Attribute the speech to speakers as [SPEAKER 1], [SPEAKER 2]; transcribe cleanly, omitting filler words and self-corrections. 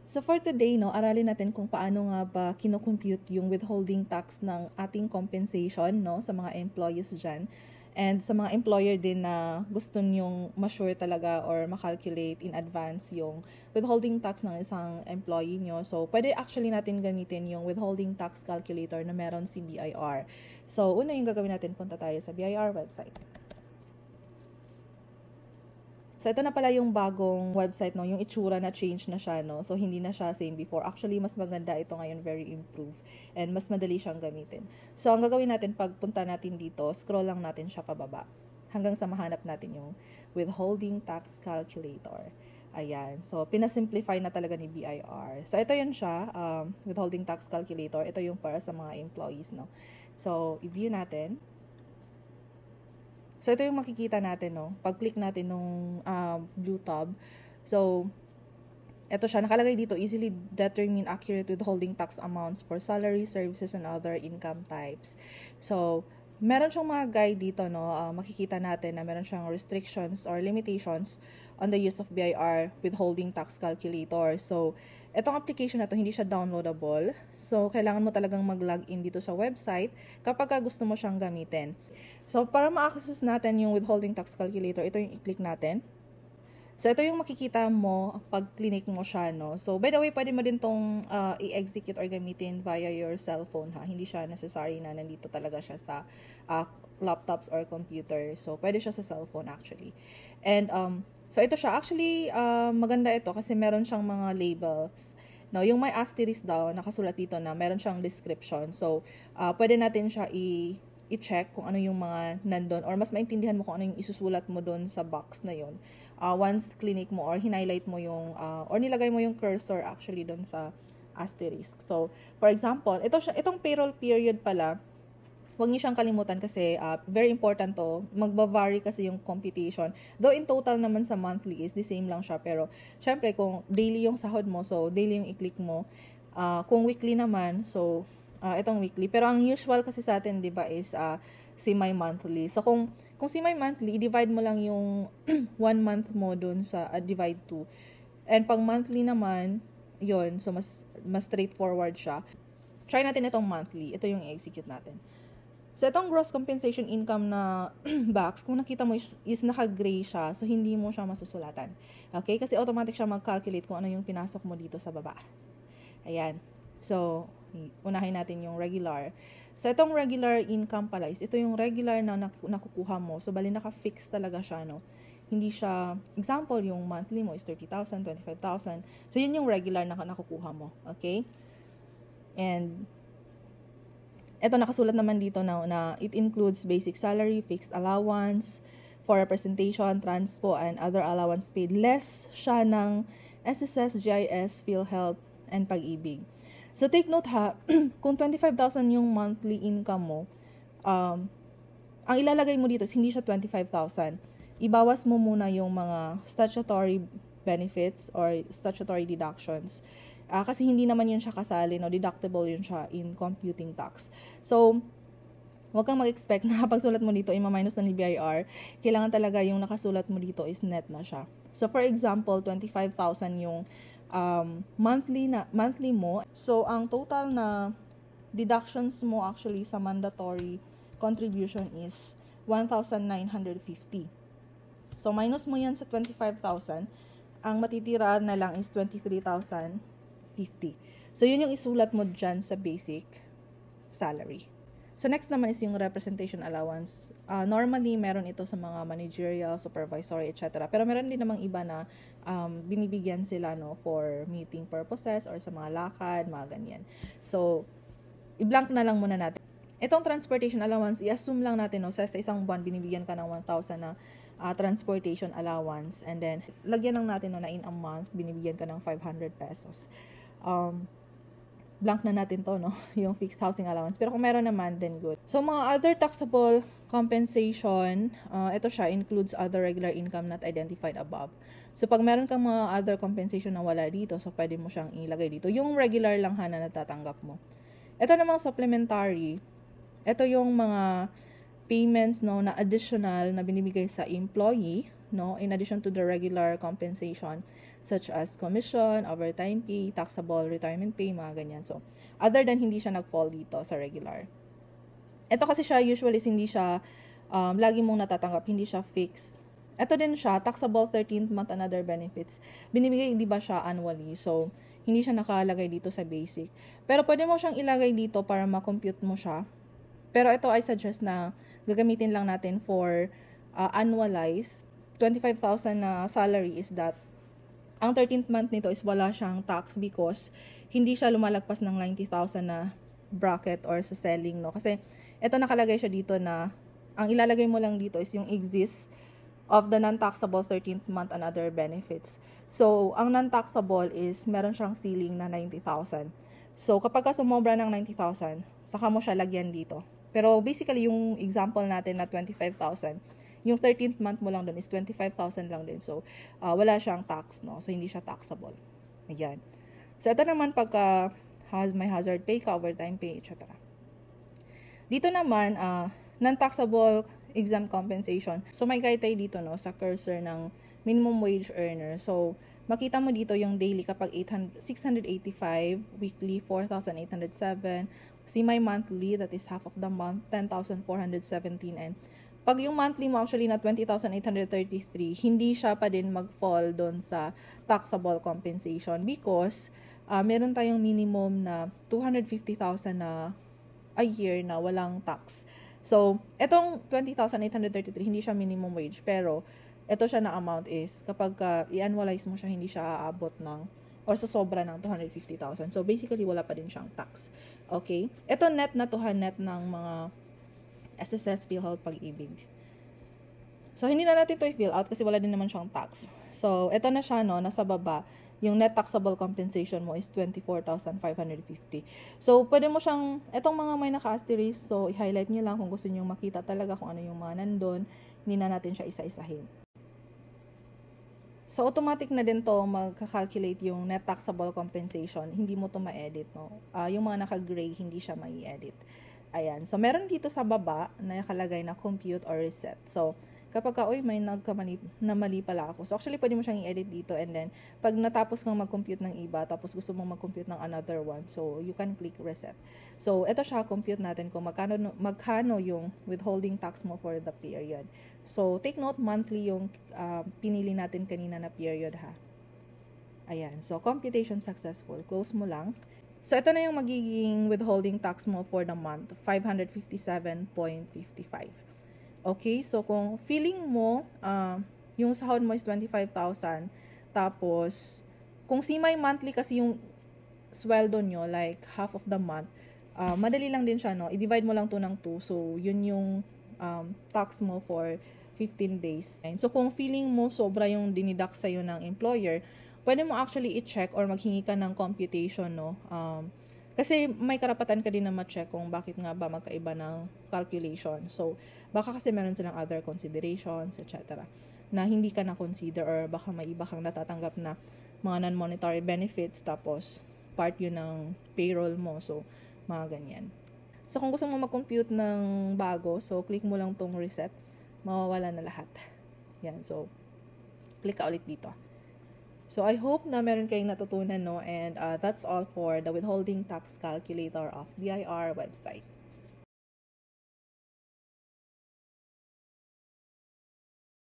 [SPEAKER 1] So for today, no, aralin natin kung paano nga ba kino-compute yung withholding tax ng ating compensation, no, sa mga employees dyan. And sa mga employer din na gusto nyong ma-sure talaga or makalculate in advance yung withholding tax ng isang employee nyo. So, pwede actually natin gamitin yung withholding tax calculator na meron si BIR. So, una yung gagawin natin, punta tayo sa BIR website. So, ito na pala yung bagong website, no? Yung itsura na change na siya, no? So, hindi na siya same before. Actually, mas maganda ito ngayon, very improved. And mas madali siyang gamitin. So, ang gagawin natin, pagpunta natin dito, scroll lang natin siya pababa. Hanggang sa mahanap natin yung withholding tax calculator. Ayan. So, pinasimplify na talaga ni BIR. So, ito yun siya, withholding tax calculator. Ito yung para sa mga employees, no? So, i-view natin. So, ito yung makikita natin, no? Pag-click natin nung blue tab. So, ito siya. Nakalagay dito, easily determine accurate withholding tax amounts for salary, services, and other income types. So, meron siyang mga guide dito, no? Makikita natin na meron siyang restrictions or limitations on the use of BIR withholding tax calculator. So, itong application na to hindi siya downloadable. So, kailangan mo talagang mag-login dito sa website kapag gusto mo siyang gamitin. So, para ma-access natin yung withholding tax calculator, ito yung i-click natin. So, ito yung makikita mo pag clinic mo siya, no? So, by the way, pwede mo din tong i-execute or gamitin via your cellphone, ha? Hindi siya necessary na nandito talaga siya sa laptops or computer. So, pwede siya sa cellphone actually. And, so ito siya. Actually, maganda ito kasi meron siyang mga labels. No, yung may asterisk daw, nakasulat dito na meron siyang description. So, pwede natin siya i-check kung ano yung mga nandun or mas maintindihan mo kung ano yung isusulat mo doon sa box na yun. Once clinic mo or highlight mo yung, or nilagay mo yung cursor actually doon sa asterisk. So, for example, itong payroll period pala, huwag niyo siyang kalimutan kasi very important to. Magbavari kasi yung computation. Though in total naman sa monthly is the same lang siya. Pero, syempre, kung daily yung sahod mo, so daily yung i-click mo. Kung weekly naman, so itong weekly. Pero ang usual kasi sa atin, di ba, is semi-monthly. So, kung semi-monthly, i-divide mo lang yung 1 month mo dun sa divide 2. And pag monthly naman, yon, so mas straightforward siya. Try natin itong monthly. Ito yung i-execute natin. So, itong gross compensation income na box, kung nakita mo is naka-gray siya, so hindi mo siya masusulatan. Okay? Kasi automatic siya mag-calculate kung ano yung pinasok mo dito sa baba. Ayan. So, unahin natin yung regular. So, itong regular income pala is ito yung regular na nakukuha mo. So, bali naka-fix talaga siya, no? Hindi siya, example, yung monthly mo is 30,000, 25,000. So, yun yung regular na nakukuha mo. Okay? And, ito nakasulat naman dito na it includes basic salary, fixed allowance, for representation, transpo, and other allowance paid. Less siya ng SSS, GIS, PhilHealth, and Pag-ibig. So, take note ha, kung 25,000 yung monthly income mo, ang ilalagay mo dito is hindi siya 25,000. Ibawas mo muna yung mga statutory benefits or statutory deductions. Kasi hindi naman yun siya kasali, no? Deductible yun siya in computing tax. So, huwag kang mag-expect na pagsulat mo dito, ima-minus na ni BIR, kailangan talaga yung nakasulat mo dito is net na siya. So, for example, 25,000 yung monthly mo. So, ang total na deductions mo actually sa mandatory contribution is 1,950. So, minus mo yan sa 25,000, ang matitira na lang is 23,050. So, yun yung isulat mo dyan sa basic salary. So, next naman is yung representation allowance. Normally, meron ito sa mga managerial, supervisory, etc. Pero meron din namang iba na binibigyan sila, no, for meeting purposes or sa mga lakad, mga ganyan. So, i-blank na lang muna natin. Itong transportation allowance, i-assume lang natin, no, sa isang buwan, binibigyan ka ng 1,000 na transportation allowance. And then, lagyan lang natin, no, na in a month, binibigyan ka ng 500 pesos. Blank na natin to, no? Yung fixed housing allowance. Pero kung meron naman, then good. So, mga other taxable compensation, ito siya, includes other regular income not identified above. So, pag meron kang mga other compensation na wala dito, so pwede mo siyang ilagay dito. Yung regular lang na natatanggap mo. Ito namang supplementary. Ito yung mga payments, no, na additional na binibigay sa employee, no, in addition to the regular compensation. such as commission, overtime pay, taxable retirement pay, mga ganyan. So, other than hindi siya nag-fall dito sa regular. Ito kasi siya usually hindi siya lagi mong natatanggap, hindi siya fixed. Ito din siya, taxable 13th month and other benefits. Binibigay, di ba siya annually? So, hindi siya nakalagay dito sa basic. Pero pwede mo siyang ilagay dito para ma-compute mo siya. Pero ito I suggest na gagamitin lang natin for annualize. 25,000 na salary is that ang 13th month nito is wala siyang tax because hindi siya lumalagpas ng 90,000 na bracket or sa selling, no? Kasi ito nakalagay siya dito na ang ilalagay mo lang dito is yung exists of the non-taxable 13th month and other benefits. So, ang non-taxable is meron siyang ceiling na 90,000. So, kapag sumobra ng 90,000, saka mo siya lagyan dito. Pero basically, yung example natin na 25,000, yung 13th month mo lang dun is 25,000 lang din. So, wala siyang tax, no? So, hindi siya taxable. Ayan. So, ito naman pagka may hazard pay ka, overtime pay, etc. Dito naman, non-taxable exempt compensation. So, may guide tayo dito, no, sa cursor ng minimum wage earner. So, makita mo dito yung daily kapag 685, weekly 4,807, semi-monthly, that is half of the month, 10,417, and pag yung monthly mo actually na 20,833, hindi siya pa din mag-fall doon sa taxable compensation because meron tayong minimum na 250,000 na a year na walang tax. So, etong 20,833, hindi siya minimum wage, pero ito siya na amount is kapag i-annualize mo siya, hindi siya aabot ng or sa sobra ng 250,000. So, basically, wala pa din siyang tax. Okay? Ito net na to, net ng mga SSS, PhilHealth, Pag-ibig. So, hindi na natin ito i-fill out kasi wala din naman siyang tax. So, ito na siya, no, nasa baba. Yung net taxable compensation mo is 24,550. So, pwede mo siyang, etong mga may naka-asterisk, so, i-highlight nyo lang kung gusto nyo makita talaga kung ano yung mga nandun. Hindi na natin siya isa-isahin. So, automatic na din to magka-calculate yung net taxable compensation. Hindi mo to ma-edit, no? Yung mga naka-gray, hindi siya mai-edit. Ayan. So, meron dito sa baba na nakalagay na compute or reset. So, kapag may mali pala ako. So, actually, pwede mo siyang i-edit dito and then, pag natapos kang mag-compute ng iba, tapos gusto mong mag-compute ng another one, so, you can click reset. So, ito siya, compute natin kung magkano yung withholding tax mo for the period. So, take note, monthly yung pinili natin kanina na period, ha. Ayan. So, computation successful. Close mo lang. So, ito na yung magiging withholding tax mo for the month, 557.55. Okay, so kung feeling mo, yung sahod mo is 25,000, tapos, kung semi-monthly kasi yung sweldo nyo, like half of the month, madali lang din siya, no? I-divide mo lang to ng 2, so yun yung tax mo for 15 days. So, kung feeling mo sobra yung dinideduct sa'yo ng employer, pwede mo actually i-check or maghingi ka ng computation, no? Kasi may karapatan ka din na ma-check kung bakit nga ba magkaiba ng calculation. So, baka kasi meron silang other considerations, etc. na hindi ka na-consider or baka may iba kang natatanggap na mga non-monetary benefits tapos part yun ng payroll mo. So, mga ganyan. So, kung gusto mo mag-compute ng bago, so, click mo lang tong reset. Mawawala na lahat. Yan. So, click ka ulit dito. So, I hope na meron kayong natutunan, no? And that's all for the withholding tax calculator of BIR website.